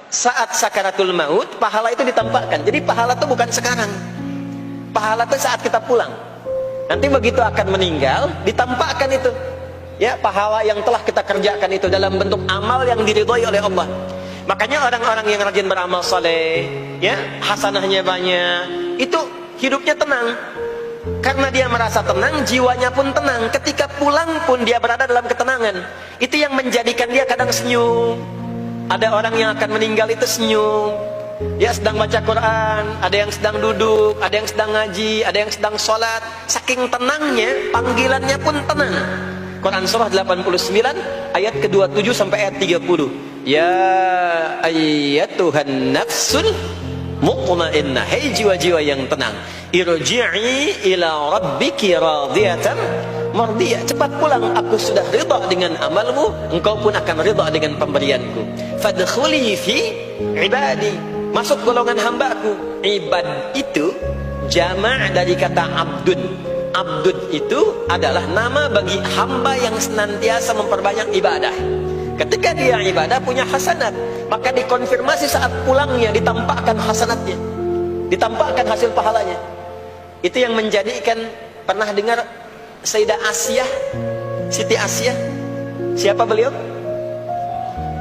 saat sakaratul maut pahala itu ditampakkan. Jadi pahala itu bukan sekarang, pahala itu saat kita pulang. Nanti begitu akan meninggal ditampakkan itu, ya, pahala yang telah kita kerjakan itu dalam bentuk amal yang diridhoi oleh Allah. Makanya orang-orang yang rajin beramal saleh, ya, hasanahnya banyak, itu hidupnya tenang. Karena dia merasa tenang, jiwanya pun tenang. Ketika pulang pun dia berada dalam ketenangan. Itu yang menjadikan dia kadang senyum. Ada orang yang akan meninggal itu senyum. Dia sedang baca Quran, ada yang sedang duduk, ada yang sedang ngaji, ada yang sedang sholat. Saking tenangnya, panggilannya pun tenang. Quran surah 89 ayat ke-27 sampai ayat 30. Ya ayyatuhan nafsul mutmainnah, hai jiwa-jiwa yang tenang, irji'i ila rabbiki radiyatan mardiyah, cepat pulang, aku sudah ridha dengan amalmu, engkau pun akan ridha dengan pemberianku. Fadkhuli fi ibadi, masuk golongan hambaku. Ibad itu jama' dari kata abdun. Abdun itu adalah nama bagi hamba yang senantiasa memperbanyak ibadah. Ketika dia ibadah punya hasanat, maka dikonfirmasi saat pulangnya, ditampakkan hasanatnya, ditampakkan hasil pahalanya. Itu yang menjadikan, pernah dengar Sayyidah Asyah, Siti Asyah? Siapa beliau?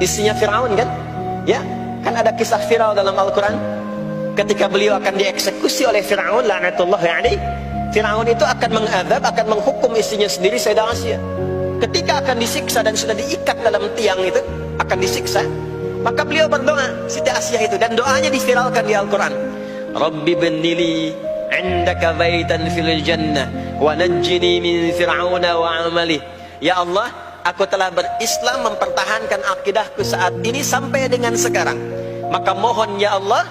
Istrinya Fir'aun kan? Ya, kan ada kisah Fir'aun dalam Al-Quran. Ketika beliau akan dieksekusi oleh Fir'aun, la'natullahi alaihi, Fir'aun itu akan mengadab, akan menghukum istrinya sendiri, Sayyidah Asyah. Ketika akan disiksa dan sudah diikat dalam tiang itu, akan disiksa, maka beliau berdoa, Siti Asyah itu, dan doanya diviralkan di Al-Quran. Rabbi bnili indaka baitan fil jannah wa najjini min fir'auna wa amalih. Ya Allah, aku telah berislam, mempertahankan akidahku saat ini sampai dengan sekarang, maka mohon ya Allah,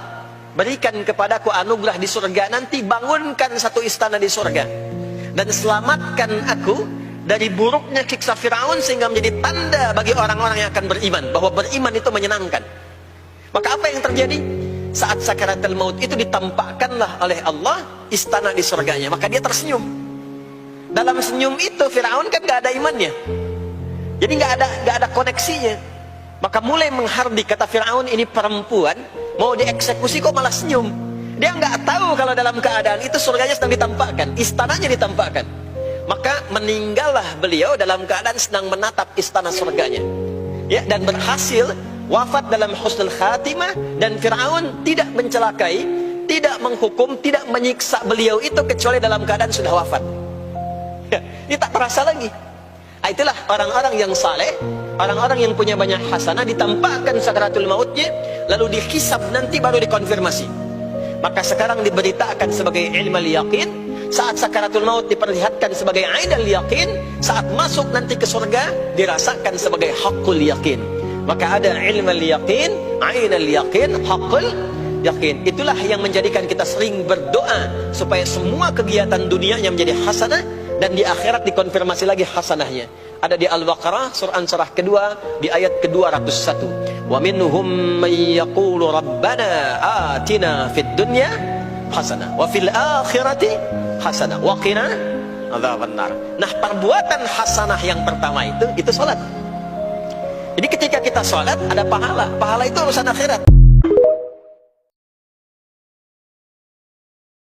berikan kepadaku anugerah di surga nanti, bangunkan satu istana di surga, dan selamatkan aku dari buruknya siksa Fir'aun, sehingga menjadi tanda bagi orang-orang yang akan beriman bahwa beriman itu menyenangkan. Maka apa yang terjadi? Saat sakaratul maut itu ditampakkanlah oleh Allah istana di surganya, maka dia tersenyum. Dalam senyum itu Fir'aun kan gak ada imannya, jadi gak ada koneksinya. Maka mulai menghardik, kata Fir'aun, ini perempuan mau dieksekusi kok malah senyum. Dia nggak tahu kalau dalam keadaan itu surganya sedang ditampakkan, istananya ditampakkan. Maka meninggallah beliau dalam keadaan sedang menatap istana surganya, ya, dan berhasil wafat dalam husnul khatimah. Dan Fir'aun tidak mencelakai, tidak menghukum, tidak menyiksa beliau itu kecuali dalam keadaan sudah wafat, ya, dia tak terasa lagi. Nah, itulah orang-orang yang saleh, orang-orang yang punya banyak hasanah, ditampakkan sakaratul mautnya, lalu dihisab, nanti baru dikonfirmasi. Maka sekarang diberitakan sebagai ilmul yaqin, saat sakaratul maut diperlihatkan sebagai ainul yaqin, saat masuk nanti ke surga dirasakan sebagai haqqul yaqin. Maka ada ilmul yaqin, ainul yaqin, haqqul yaqin. Itulah yang menjadikan kita sering berdoa supaya semua kegiatan dunianya menjadi hasanah, dan di akhirat dikonfirmasi lagi hasanahnya. Ada di Al-Baqarah surah kedua di ayat ke-201. Wa minhum may yaqulu rabbana atina fid dunya hasanah wa fil akhirati hasanah wa qina adzabannar. Nah, perbuatan hasanah yang pertama itu salat. Jadi ketika kita salat ada pahala. Pahala itu urusan akhirat.